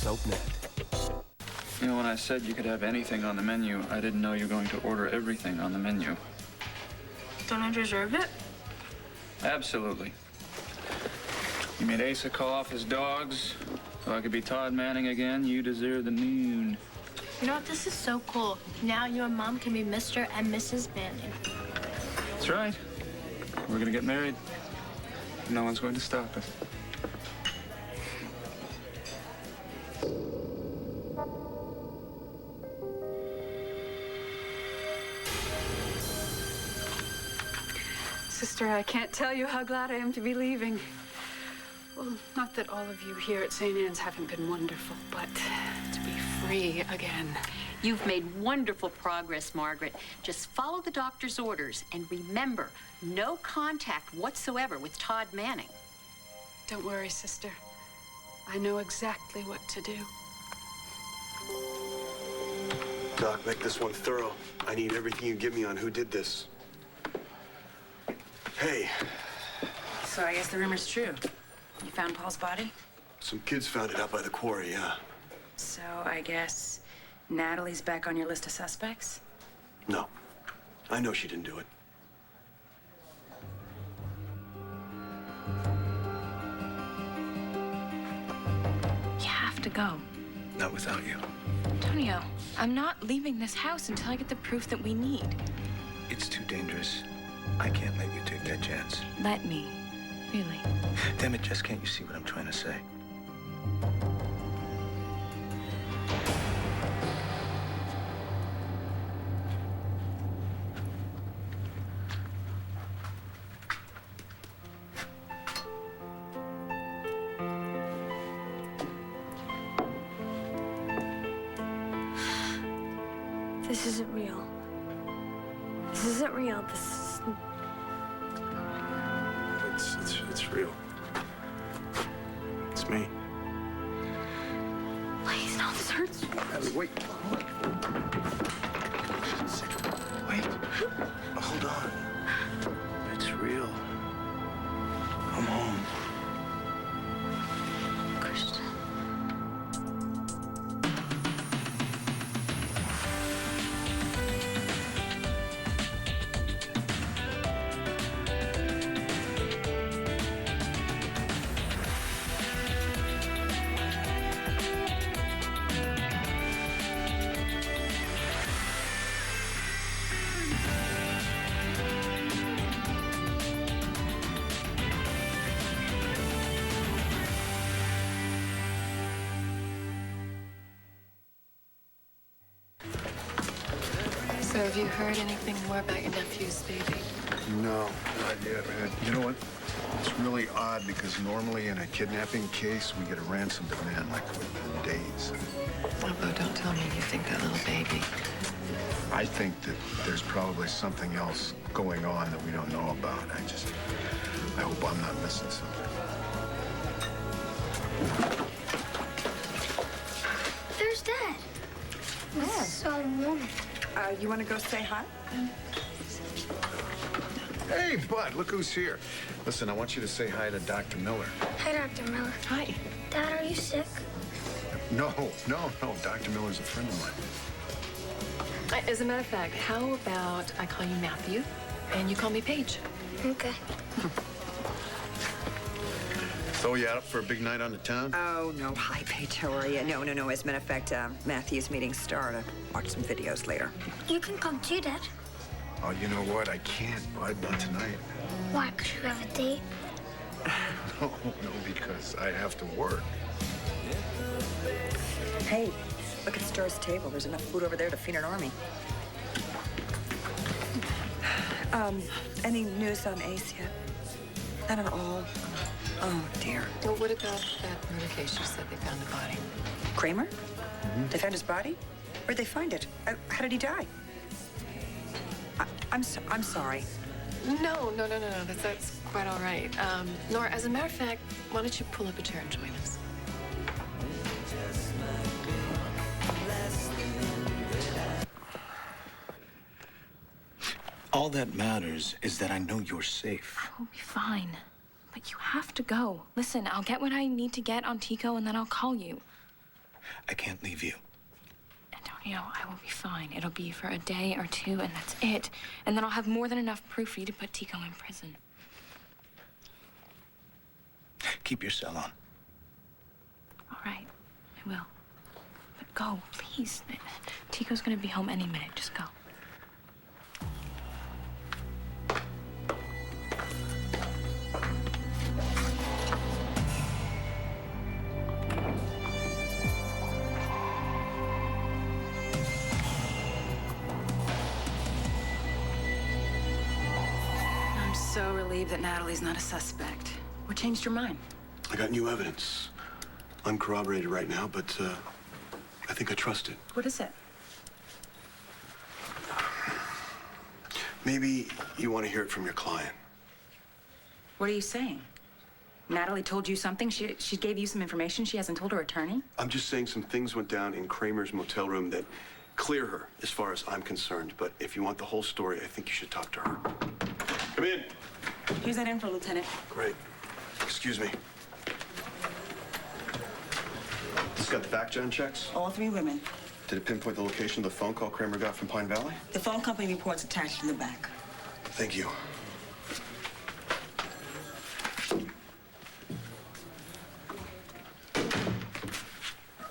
SoapNet. You know, when I said you could have anything on the menu, I didn't know you were going to order everything on the menu. Don't I deserve it? Absolutely. You made Asa call off his dogs so I could be Todd Manning again. You deserve the moon. You know what? This is so cool. Now you and Mom can be Mr. and Mrs. Manning. That's right. We're gonna get married. No one's going to stop us. Sister, I can't tell you how glad I am to be leaving. Well, not that all of you here at St. Anne's haven't been wonderful, but to be free again. You've made wonderful progress, Margaret. Just follow the doctor's orders and remember, no contact whatsoever with Todd Manning. Don't worry, sister. I know exactly what to do. Doc, make this one thorough. I need everything you give me on who did this. Hey. So I guess the rumor's true. You found Paul's body? Some kids found it out by the quarry, yeah. So I guess Natalie's back on your list of suspects? No. I know she didn't do it. You have to go. Not without you. Antonio, I'm not leaving this house until I get the proof that we need. It's too dangerous. I can't let you take that chance. Let me. Really. Damn it, Jess, can't you see what I'm trying to say? This isn't real. This isn't real. This is... It's real. It's me. Please, no, this hurts. Abby, wait. Wait. Hold on. It's real. I'm home. Christian. So have you heard anything more about your nephew's baby? No, not yet, man. You know what? It's really odd because normally in a kidnapping case, we get a ransom demand like within days. Although, don't tell me you think that little baby. I think that there's probably something else going on that we don't know about. I hope I'm not missing something. There's Dad. This is so warm. You want to go say hi? Hey, Bud, look who's here. Listen, I want you to say hi to Dr. Miller. Hi, Dr. Miller. Hi. Dad, are you sick? No. Dr. Miller's a friend of mine. As a matter of fact, how about I call you Matthew and you call me Paige? Okay. So you out for a big night on the town? Oh, no. Hi, Paige. How are you? No. As a matter of fact, Matthew's meeting Star to watch some videos later. You can come too, Dad. Oh, you know what? I can't, Bud, not tonight. Why? Because you have a date? No, because I have to work. Hey, look at Star's table. There's enough food over there to feed an army. Any news on Ace yet? Not at all. Oh, dear. Well, what about that murder case? You said they found the body. Kramer? Mm-hmm. They found his body? Where'd they find it? How did he die? I'm sorry. No. That's quite all right. Nora, as a matter of fact, why don't you pull up a chair and join us? All that matters is that I know you're safe. We'll be fine. But you have to go. Listen, I'll get what I need to get on Tico, and then I'll call you. I can't leave you. Antonio, I will be fine. It'll be for a day or two, and that's it. And then I'll have more than enough proof for you to put Tico in prison. Keep your cell on. All right, I will. But go, please. Tico's gonna be home any minute. Just go. I'm so relieved that Natalie's not a suspect. What changed your mind? I got new evidence. Uncorroborated right now, but I think I trust it. What is it? Maybe you want to hear it from your client. What are you saying? Natalie told you something? She gave you some information she hasn't told her attorney? I'm just saying some things went down in Kramer's motel room that clear her as far as I'm concerned. But if you want the whole story, I think you should talk to her. Come in. Here's that info, Lieutenant. Great. Excuse me. This got the background checks? All 3 women. Did it pinpoint the location of the phone call Kramer got from Pine Valley? The phone company report's attached in the back. Thank you.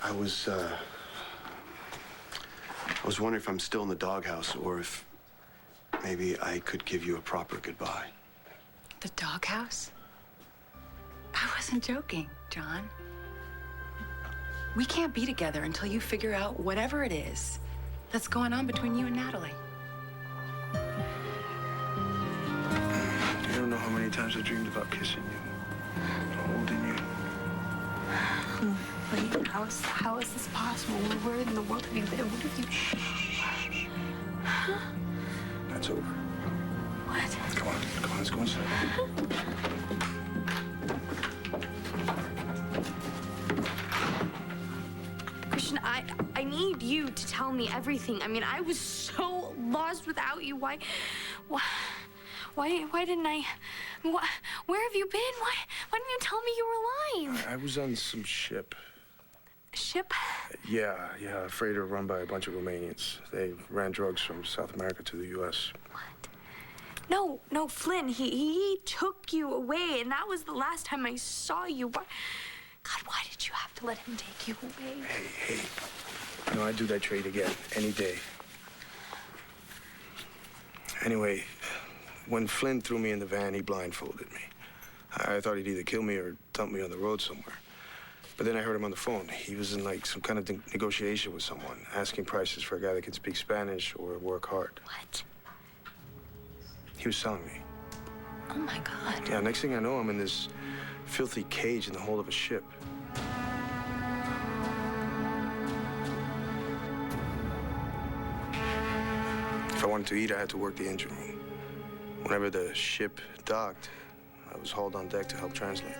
I was wondering if I'm still in the doghouse or if maybe I could give you a proper goodbye. The doghouse? I wasn't joking, John. We can't be together until you figure out whatever it is that's going on between you and Natalie. You don't know how many times I dreamed about kissing you, holding you. Wait, how is this possible? Where in the world have you been? What have you... That's over. What? Come on, let's go inside. Christian, I need you to tell me everything. I mean, I was so lost without you. Why didn't I? Where have you been? Why didn't you tell me you were alive? I was on some ship. Ship? Yeah, a freighter run by a bunch of Romanians. They ran drugs from South America to the U.S. What? No, Flynn, he took you away, and that was the last time I saw you. God, why did you have to let him take you away? Hey. You know, I'd do that trade again, any day. Anyway, when Flynn threw me in the van, he blindfolded me. I thought he'd either kill me or dump me on the road somewhere. But then I heard him on the phone. He was in, like, some kind of negotiation with someone, asking prices for a guy that can speak Spanish or work hard. What? He was selling me. Oh, my God. Yeah, next thing I know, I'm in this filthy cage in the hold of a ship. If I wanted to eat, I had to work the engine room. Whenever the ship docked, I was hauled on deck to help translate.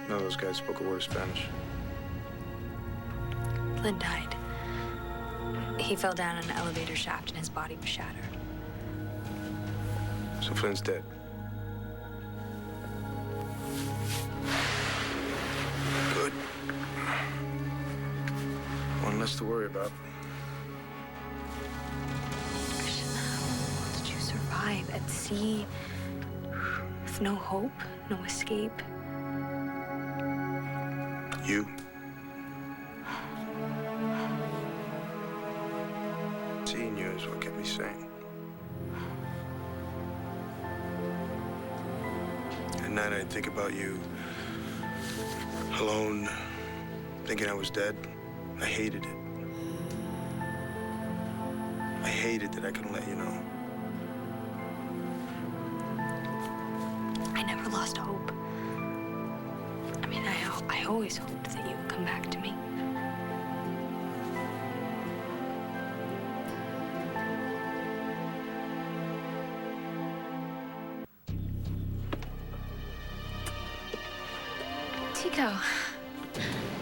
None of those guys spoke a word of Spanish. Flynn died. He fell down an elevator shaft and his body was shattered. So Flynn's dead. Good. One less to worry about. How did you survive at sea with no hope, no escape? You. Seeing you is what kept me sane. At night, I'd think about you alone, thinking I was dead. I hated it. I hated that I couldn't let you know. I never lost hope. I mean, I always hoped that you would come back to me. Tico,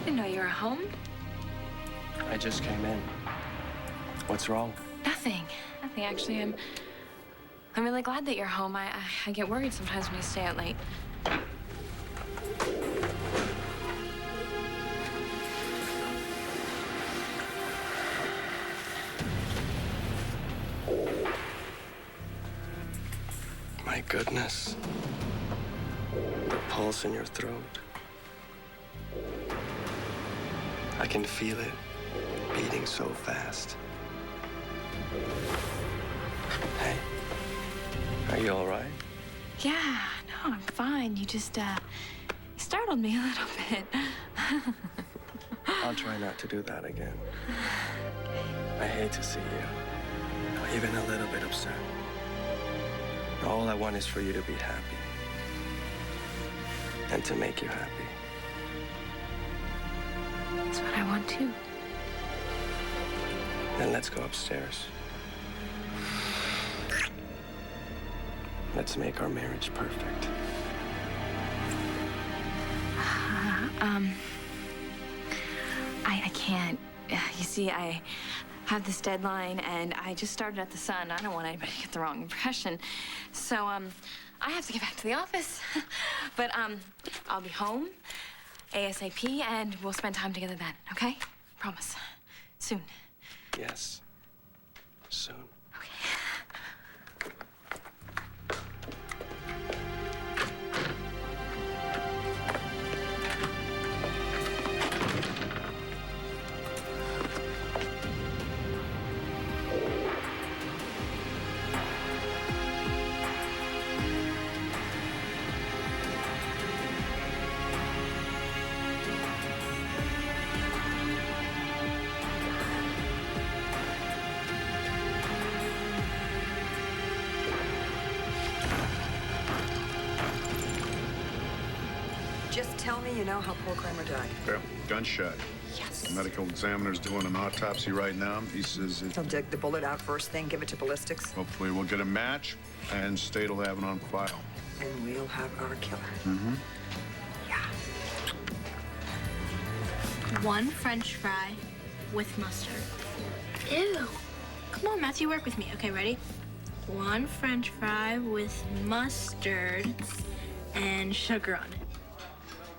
didn't know you were home. I just came in. What's wrong? Nothing actually. I'm really glad that you're home. I get worried sometimes when you stay out late. My goodness. The pulse in your throat. I can feel it beating so fast. Hey, are you all right? Yeah, no, I'm fine. You just, startled me a little bit. I'll try not to do that again. I hate to see you, even a little bit upset. All I want is for you to be happy. And to make you happy. That's what I want too. Then let's go upstairs. Let's make our marriage perfect. I can't. You see, I have this deadline, and I just started at the Sun. I don't want anybody to get the wrong impression. So, I have to get back to the office. But, I'll be home ASAP, and we'll spend time together then, okay? Promise. Soon. Yes. Soon. Just tell me you know how poor Kramer died. Yeah, gunshot. Yes. The medical examiner's doing an autopsy right now. He says He'll dig the bullet out first thing, give it to ballistics, hopefully we'll get a match, and State will have it on file. and we'll have our killer. Mm-hmm. Yeah. One French fry with mustard. Ew. Come on, Matthew, work with me. Okay, ready? One French fry with mustard and sugar on it.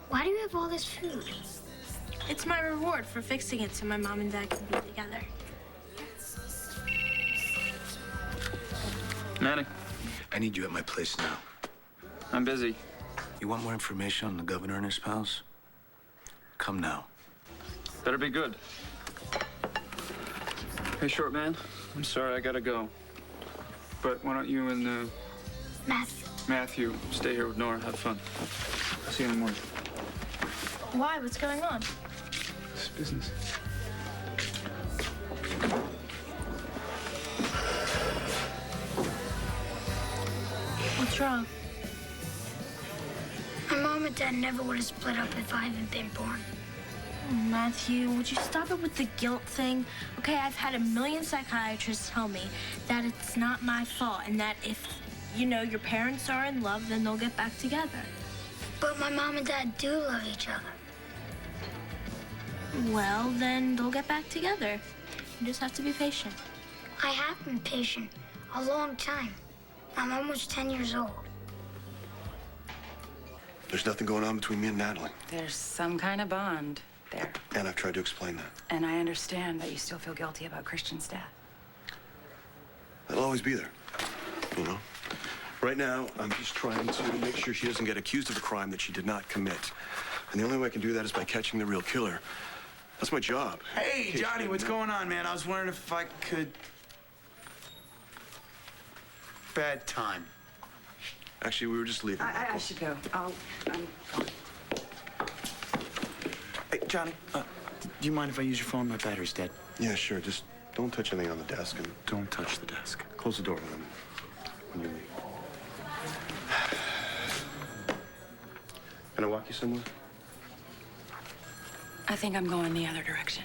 Why do you have all this food? It's my reward for fixing it so my mom and dad can be together. Manny, I need you at my place now. I'm busy. You want more information on the governor and his pals? Come now. Better be good. Hey, short man, I'm sorry, I gotta go. But why don't you and, Matthew stay here with Nora, have fun. I'll see you in the morning. Why? What's going on? It's business. What's wrong? My mom and dad never would have split up if I hadn't been born. Oh, Matthew, would you stop it with the guilt thing? Okay, I've had a million psychiatrists tell me that it's not my fault and that if, your parents are in love, then they'll get back together. But my mom and dad do love each other. Well, then they'll get back together. You just have to be patient. I have been patient a long time. I'm almost 10 years old. There's nothing going on between me and Natalie. There's some kind of bond there. And I've tried to explain that. And I understand that you still feel guilty about Christian's death. That'll always be there, Right now, I'm just trying to make sure she doesn't get accused of a crime that she did not commit. And the only way I can do that is by catching the real killer. That's my job. Hey, Johnny, what's going on, man? I was wondering if I could... Bad time. Actually, we were just leaving. I should go. I'm gone. Hey, Johnny, do you mind if I use your phone? My battery's dead. Yeah, sure. Just don't touch anything on the desk and Don't touch the desk. close the door when you leave. Can I walk you somewhere? I think I'm going the other direction.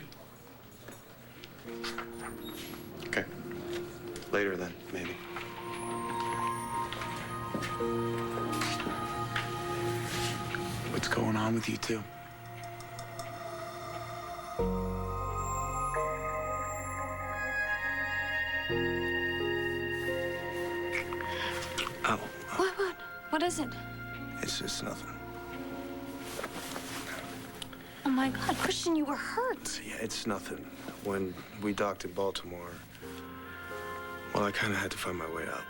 Okay. Later then, maybe. What's going on with you two? Oh, What is it? it's nothing. Oh my God, Christian, you were hurt. Yeah, it's nothing. When we docked in Baltimore, well, I kind of had to find my way out.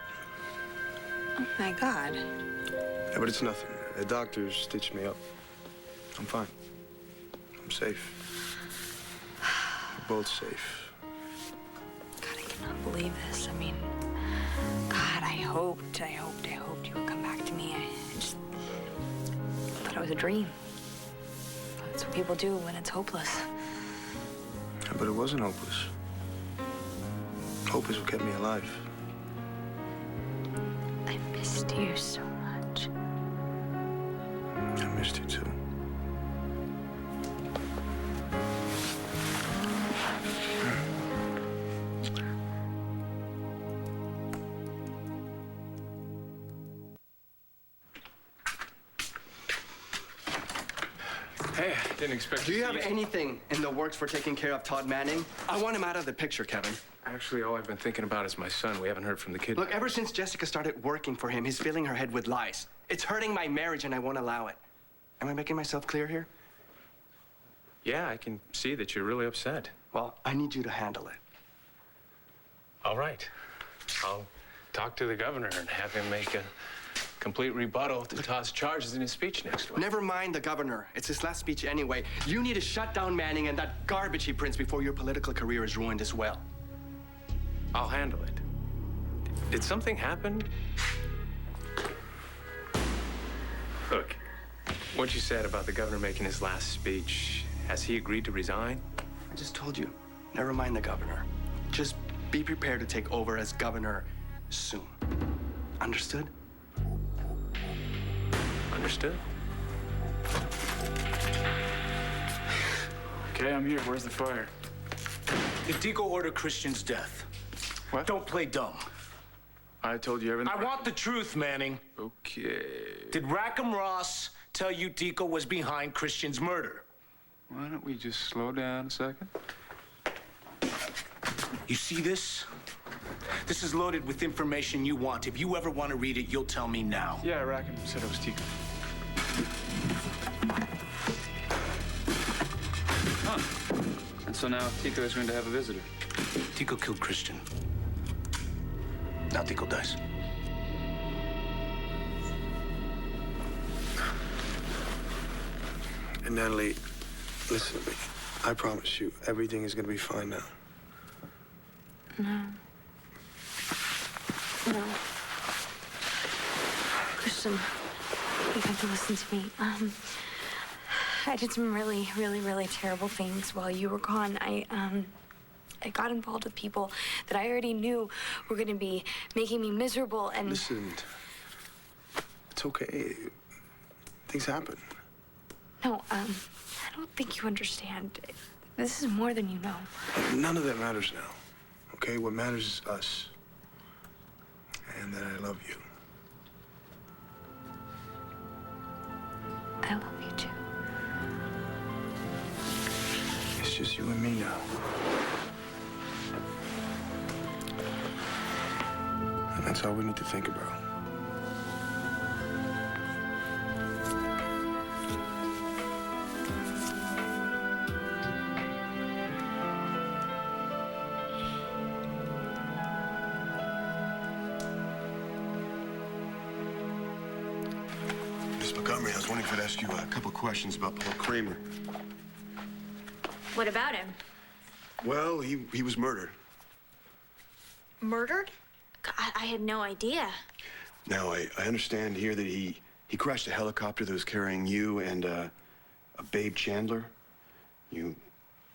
Oh, my God. Yeah, but it's nothing. The doctor stitched me up. I'm fine. I'm safe. We're both safe. God, I cannot believe this. I mean, God, I hoped you would come back to me. I just thought it was a dream. That's what people do when it's hopeless. Yeah, but it wasn't hopeless. Hope is what kept me alive. I missed you so much. I missed you too. Hey, I didn't expect Do you have anything in the works for taking care of Todd Manning? I want him out of the picture, Kevin. Actually, all I've been thinking about is my son. We haven't heard from the kid. Look, ever since Jessica started working for him, he's filling her head with lies. It's hurting my marriage, and I won't allow it. Am I making myself clear here? Yeah, I can see that you're really upset. Well, I need you to handle it. All right. I'll talk to the governor and have him make a complete rebuttal to Todd's charges in his speech next week. Never mind the governor. It's his last speech anyway. You need to shut down Manning and that garbage he prints before your political career is ruined as well. I'll handle it. Did something happen? Look, what you said about the governor making his last speech, has he agreed to resign? I just told you, never mind the governor. Just be prepared to take over as governor soon. Understood? Understood. Okay, I'm here. Where's the fire? Did Deco order Christian's death? What? Don't play dumb. I told you everything. I want the truth, Manning. Okay. Did Rackham Ross tell you Deco was behind Christian's murder? Why don't we just slow down a second? You see this? This is loaded with information you want. If you ever want to read it, you'll tell me now. Yeah, Rackham said it was Tico. Huh. And so now Tico is going to have a visitor. Tico killed Christian. Now Tico dies. And Natalie, listen to me. I promise you, everything is gonna be fine now. No. No. Christian, you have to listen to me. I did some really, really, really terrible things while you were gone. I got involved with people that I already knew were gonna be making me miserable and... Listen, it's okay. Things happen. No, I don't think you understand. This is more than you know. None of that matters now, okay? What matters is us. And that I love you. I love you too. It's just you and me now. And that's all we need to think about. Miss Montgomery, I was wondering if I'd ask you a couple questions about Paul Kramer. What about him? Well, he was murdered. Murdered? I had no idea. Now, I understand here that he crashed a helicopter that was carrying you and a Babe Chandler. You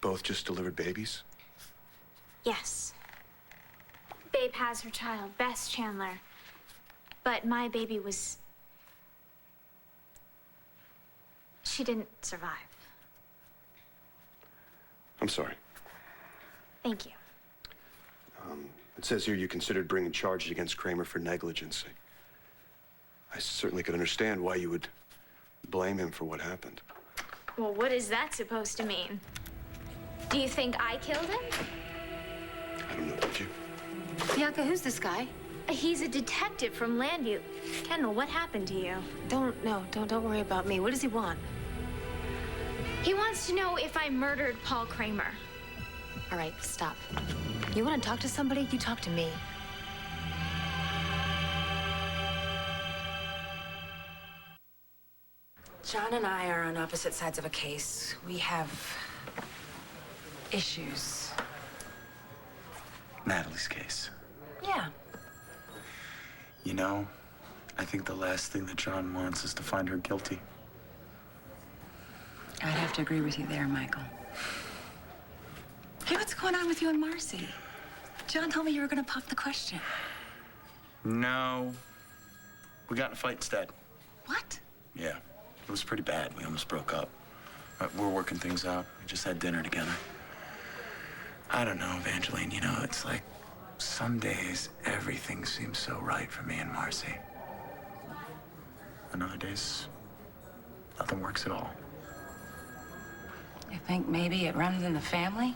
both just delivered babies? Yes. Babe has her child, Bess Chandler. But my baby was... She didn't survive. I'm sorry. Thank you. It says here you considered bringing charges against Kramer for negligence. I certainly could understand why you would blame him for what happened. Well, what is that supposed to mean? Do you think I killed him? I don't know, did you? Bianca, who's this guy? He's a detective from Landview. Kendall, what happened to you? Don't worry about me. What does he want? He wants to know if I murdered Paul Kramer. All right, stop. You want to talk to somebody? You talk to me. John and I are on opposite sides of a case. We have issues. Natalie's case. Yeah. You know, I think the last thing that John wants is to find her guilty. I'd have to agree with you there, Michael. Hey, what's going on with you and Marcy? John told me you were going to pop the question. No. We got in a fight instead. What? Yeah. It was pretty bad. We almost broke up. We're working things out. We just had dinner together. I don't know, Evangeline. You know, it's like some days everything seems so right for me and Marcy. And other days, nothing works at all. You think maybe it runs in the family?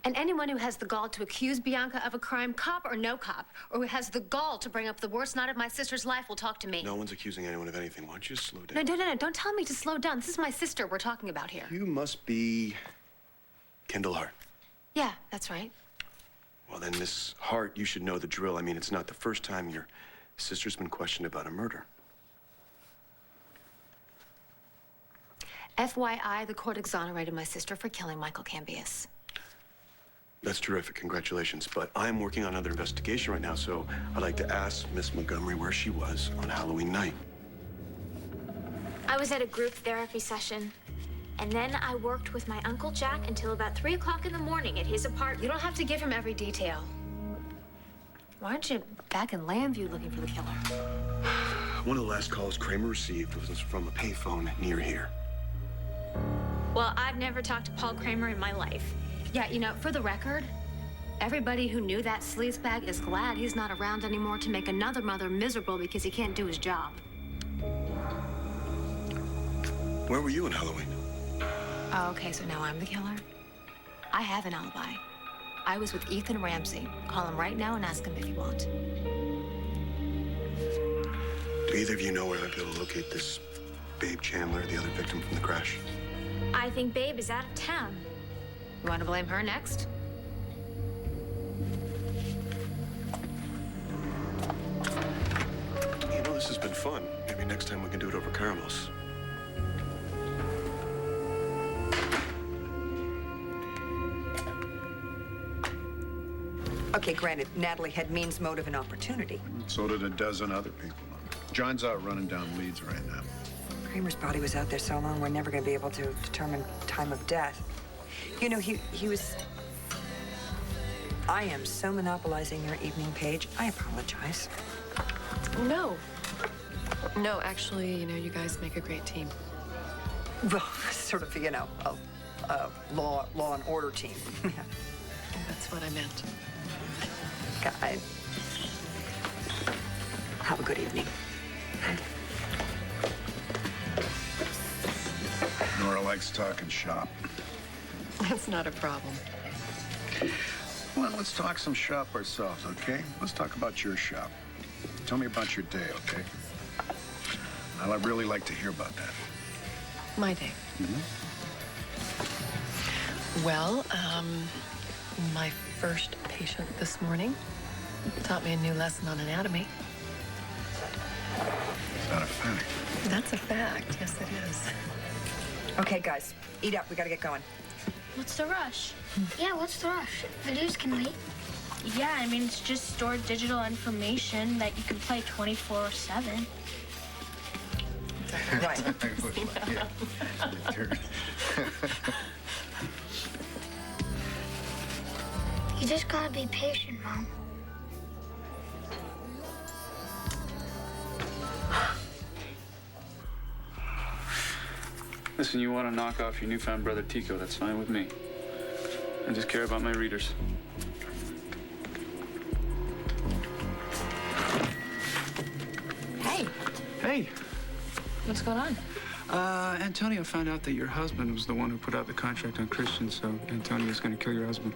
And anyone who has the gall to accuse Bianca of a crime, cop or no cop, or who has the gall to bring up the worst night of my sister's life will talk to me. No one's accusing anyone of anything. Why don't you slow down? No. Don't tell me to slow down. This is my sister we're talking about here. You must be Kendall Hart. Yeah, that's right. Well, then, Miss Hart, you should know the drill. I mean, it's not the first time your sister's been questioned about a murder. FYI, the court exonerated my sister for killing Michael Cambias. That's terrific. Congratulations. But I'm working on another investigation right now, so I'd like to ask Miss Montgomery where she was on Halloween night. I was at a group therapy session, and then I worked with my Uncle Jack until about 3 o'clock in the morning at his apartment. You don't have to give him every detail. Why aren't you back in Lambview looking for the killer? One of the last calls Kramer received was from a payphone near here. Well, I've never talked to Paul Kramer in my life. Yeah, you know, for the record, everybody who knew that sleazebag is glad he's not around anymore to make another mother miserable because he can't do his job. Where were you on Halloween? Oh, okay, so now I'm the killer? I have an alibi. I was with Ethan Ramsey. Call him right now and ask him if you want. Do either of you know where I'd be able to locate this Babe Chandler, the other victim from the crash? I think Babe is out of town. You want to blame her next? You know, this has been fun. Maybe next time we can do it over caramels. Okay, granted, Natalie had means, motive, and opportunity. So did a dozen other people. John's out running down leads right now. Kramer's body was out there so long, we're never going to be able to determine time of death. You know, he was... I am so monopolizing your evening page. I apologize. No. No, actually, you know, you guys make a great team. Well, sort of, you know, a law and order team. That's what I meant. God. Have a good evening. Nora likes talking shop. That's not a problem. Well, let's talk some shop ourselves, okay? Let's talk about your shop. Tell me about your day, okay? I'd really like to hear about that. My day. Well, my first patient this morning taught me a new lesson on anatomy. Is that a fact? That's a fact. Yes, it is. Okay, guys, eat up. We gotta get going. What's the rush? Yeah, what's the rush? Videos can wait. Yeah, I mean, it's just stored digital information that you can play 24/7. Right. You just gotta be patient, Mom. Listen, you want to knock off your newfound brother Tico, that's fine with me. I just care about my readers. Hey, Hey, what's going on? Antonio found out that your husband was the one who put out the contract on Christian, so Antonio's going to kill your husband.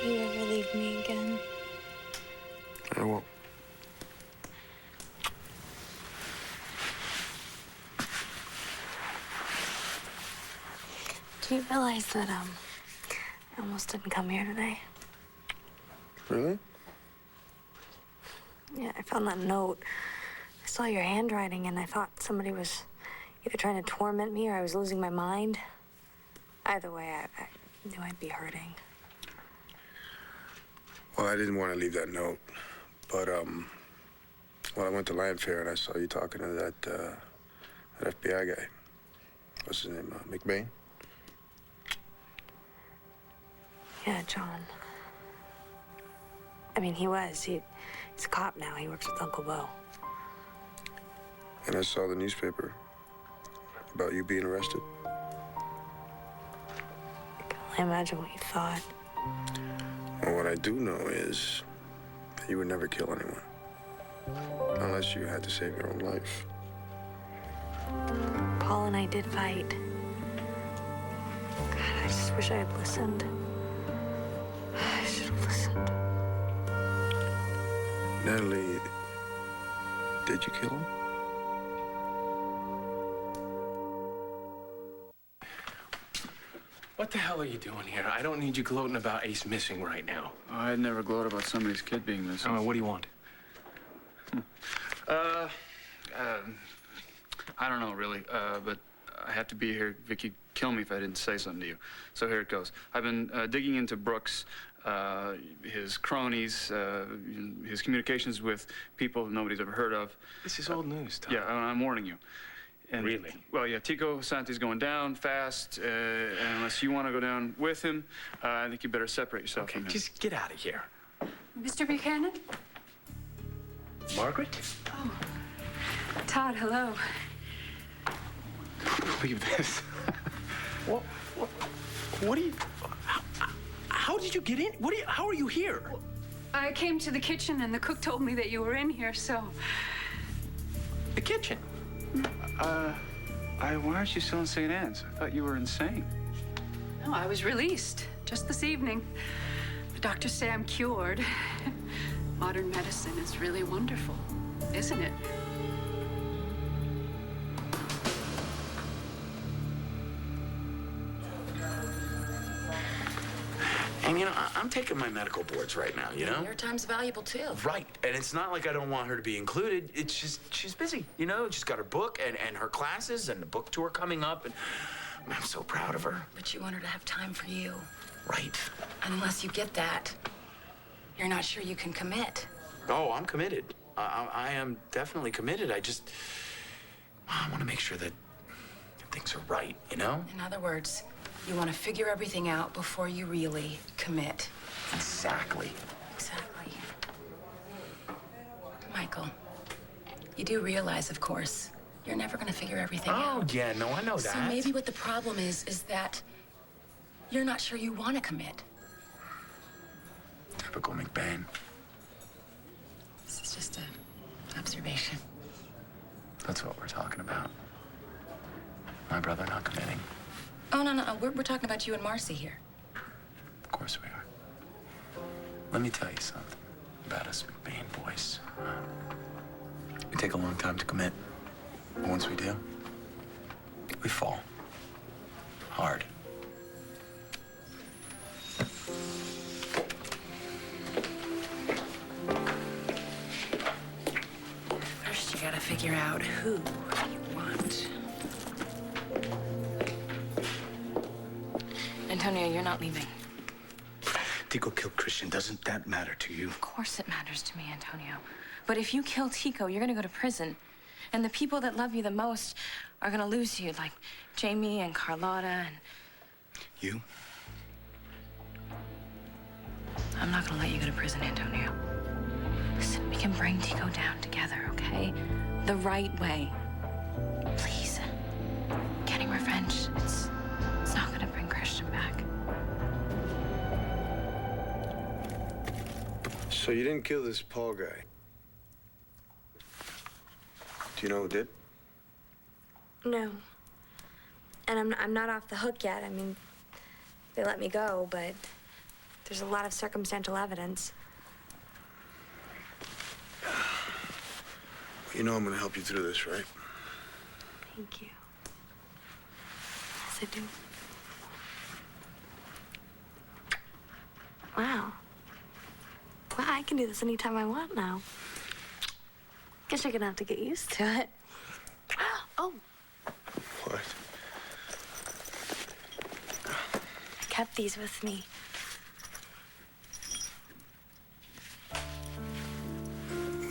You ever leave me again? Do you realize that, I almost didn't come here today? Really? Yeah, I found that note. I saw your handwriting, and I thought somebody was either trying to torment me or I was losing my mind. Either way, I knew I'd be hurting. Well, I didn't want to leave that note, but, well, I went to Landfair and I saw you talking to that FBI guy. What's his name, McBain? Yeah, John. I mean, he was. He's a cop now. He works with Uncle Bo. And I saw the newspaper about you being arrested. I can only imagine what you thought. Well, what I do know is that you would never kill anyone. Unless you had to save your own life. Paul and I did fight. God, I just wish I had listened. I should have listened. Natalie, did you kill him? What the hell are you doing here? I don't need you gloating about Ace missing right now. I'd never gloat about somebody's kid being missing. What do you want? I don't know, really, but I have to be here. Vicky'd kill me if I didn't say something to you. So here it goes. I've been digging into Brooks, his cronies, his communications with people nobody's ever heard of. This is old news, Tom. Yeah, I'm warning you. And, really? Well, yeah, Tico Santi's going down fast, and unless you want to go down with him, I think you better separate yourself from him. Just get out of here. Mr. Buchanan? Margaret? Oh. Todd, hello. Believe this. What do you... How did you get in? How are you here? I came to the kitchen and the cook told me that you were in here, so... The kitchen? Why aren't you still in St. Anne's? I thought you were insane. No, I was released just this evening. The doctors say I'm cured. Modern medicine is really wonderful, isn't it? And, you know, I'm taking my medical boards right now, you know? Your time's valuable, too. Right. And it's not like I don't want her to be included. It's just, she's busy, you know? She's got her book and her classes and the book tour coming up. And I'm so proud of her. But you want her to have time for you. Right. And unless you get that, you're not sure you can commit. Oh, I'm committed. I am definitely committed. I want to make sure that things are right, you know? In other words, you want to figure everything out before you really commit. Exactly. Exactly. Michael, you do realize, of course, you're never going to figure everything out. Oh, yeah, no, I know that. So maybe what the problem is that you're not sure you want to commit. Typical McBain. This is just an observation. That's what we're talking about. My brother not committing. Oh, no. We're talking about you and Marcy here. Of course we are. Let me tell you something about us McBain boys. We take a long time to commit. But once we do, we fall. Hard. First, you gotta figure out who you want. Antonio, you're not leaving. Tico killed Christian. Doesn't that matter to you? Of course it matters to me, Antonio. But if you kill Tico, you're gonna go to prison. And the people that love you the most are gonna lose you, like Jamie and Carlotta and... You? I'm not gonna let you go to prison, Antonio. Listen, we can bring Tico down together, okay? The right way. Please. Getting revenge, it's not gonna bring Christian back. So you didn't kill this Paul guy? Do you know who did? No. And I'm not off the hook yet. I mean, they let me go, but there's a lot of circumstantial evidence. You know I'm gonna help you through this, right? Thank you. Yes, I do. Wow. Well, I can do this anytime I want now. Guess you're gonna have to get used to it. Oh, What? I kept these with me.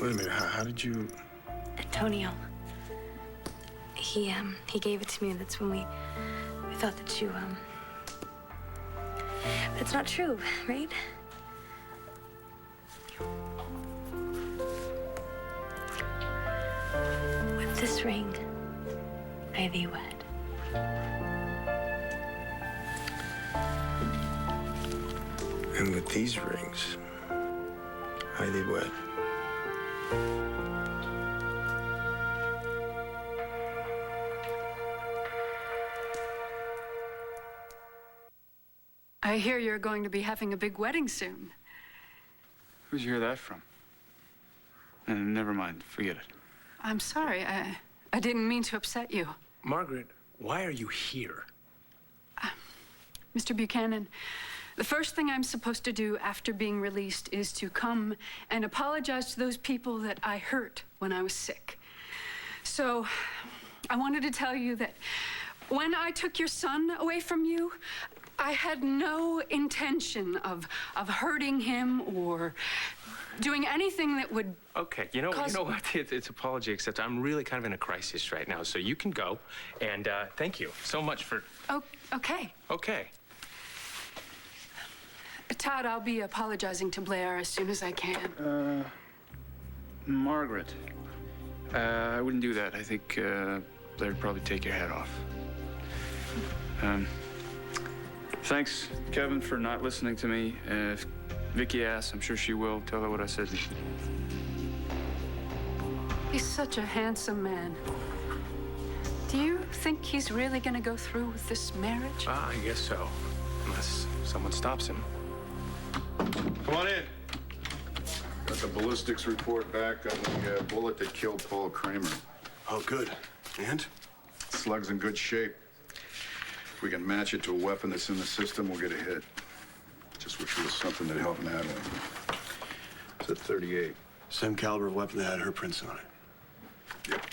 Wait a minute. How did you? Antonio. He gave it to me. That's when we thought that you, But it's not true, right? With this ring, I thee wed. And with these rings, I thee wed. I hear you're going to be having a big wedding soon. Where'd you hear that from? And never mind, forget it. I'm sorry. I didn't mean to upset you. Margaret, why are you here? Mr. Buchanan, the first thing I'm supposed to do after being released is to come and apologize to those people that I hurt when I was sick. So I wanted to tell you that when I took your son away from you, I had no intention of hurting him or doing anything that would Okay, you know what? It's apology accepted. I'm really kind of in a crisis right now, so you can go. And thank you so much for... Oh, okay. Okay. Todd, I'll be apologizing to Blair as soon as I can. Margaret, I wouldn't do that. I think Blair would probably take your head off. Thanks, Kevin, for not listening to me. If Vicky asks, I'm sure she will. Tell her what I said. He's such a handsome man. Do you think he's really going to go through with this marriage? I guess so. Unless someone stops him. Come on in. Got the ballistics report back on the bullet that killed Paul Kramer. Oh, good. And? Slug's in good shape. If we can match it to a weapon that's in the system, we'll get a hit. Just wish there was something that helped Natalie. It's a 38. Same caliber of weapon that had her prints on it. Yep.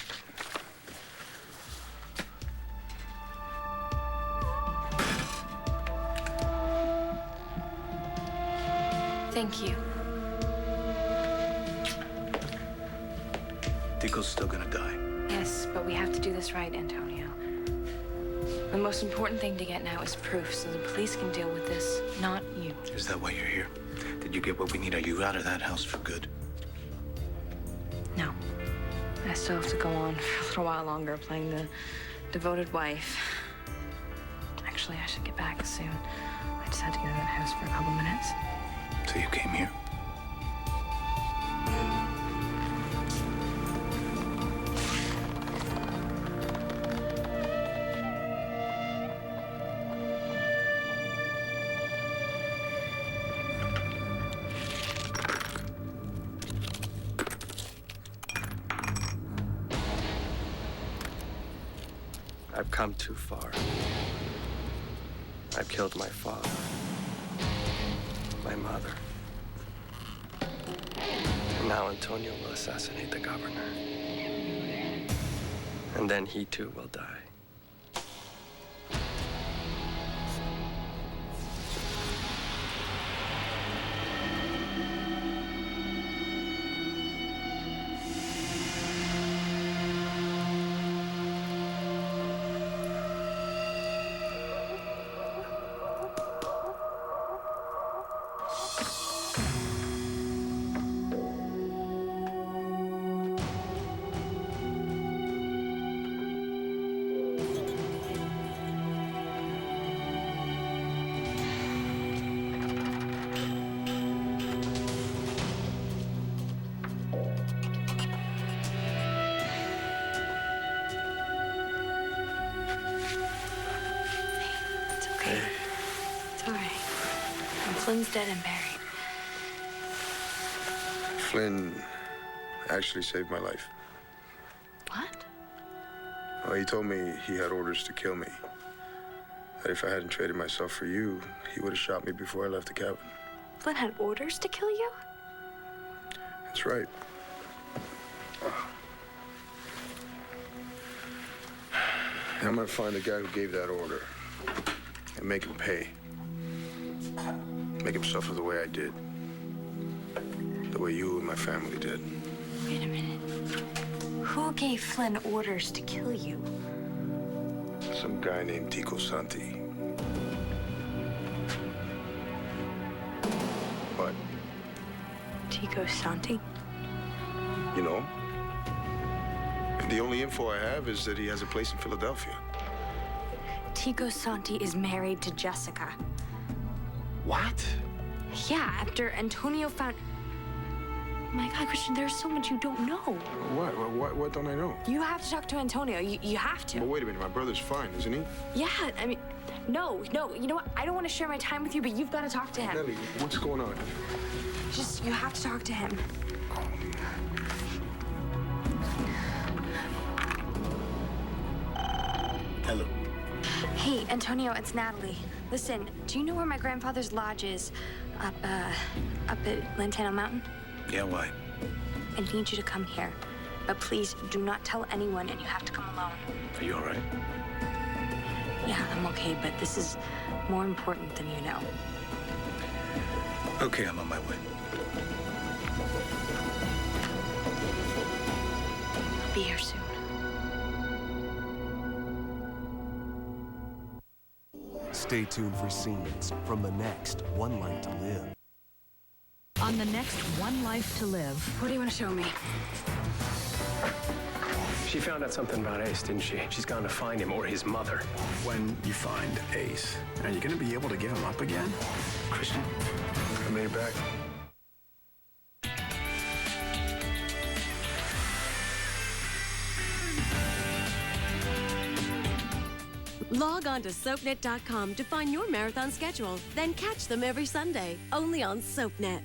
Thank you. Dico's still gonna die. Yes, but we have to do this right, Antonio. The most important thing to get now is proof so the police can deal with this, not you. Is that why you're here? Did you get what we need? Are you out of that house for good? No. I still have to go on for a little while longer playing the devoted wife. Actually, I should get back soon. I just had to go to that house for a couple minutes. So you came here? I've come too far. I've killed my father, my mother. And now Antonio will assassinate the governor. And then he too will die. It's all right. And Flynn's dead and buried. Flynn actually saved my life. What? Well, he told me he had orders to kill me. That if I hadn't traded myself for you, he would have shot me before I left the cabin. Flynn had orders to kill you? That's right. I'm gonna find the guy who gave that order and make him pay. Make him suffer the way I did. The way you and my family did. Wait a minute. Who gave Flynn orders to kill you? Some guy named Tico Santi. What? Tico Santi? You know? And the only info I have is that he has a place in Philadelphia. Tico Santi is married to Jessica. What? Yeah, after Antonio found... My God, Christian, there's so much you don't know. What don't I know? You have to talk to Antonio. You have to. But wait a minute, my brother's fine, isn't he? Yeah, I mean, no. You know what? I don't want to share my time with you, but you've got to talk to him. Nellie, what's going on? Just, you have to talk to him. Hello. Hey, Antonio, it's Natalie. Listen, do you know where my grandfather's lodge is? Up at Lantana Mountain? Yeah, why? I need you to come here. But please, do not tell anyone, and you have to come alone. Are you all right? Yeah, I'm okay, but this is more important than you know. Okay, I'm on my way. I'll be here soon. Stay tuned for scenes from the next One Life to Live. On the next One Life to Live. What do you want to show me? She found out something about Ace, didn't she? She's gone to find him or his mother. When you find Ace, are you going to be able to give him up again? Christian? I made it back. Log on to SoapNet.com to find your marathon schedule. Then catch them every Sunday, only on SoapNet.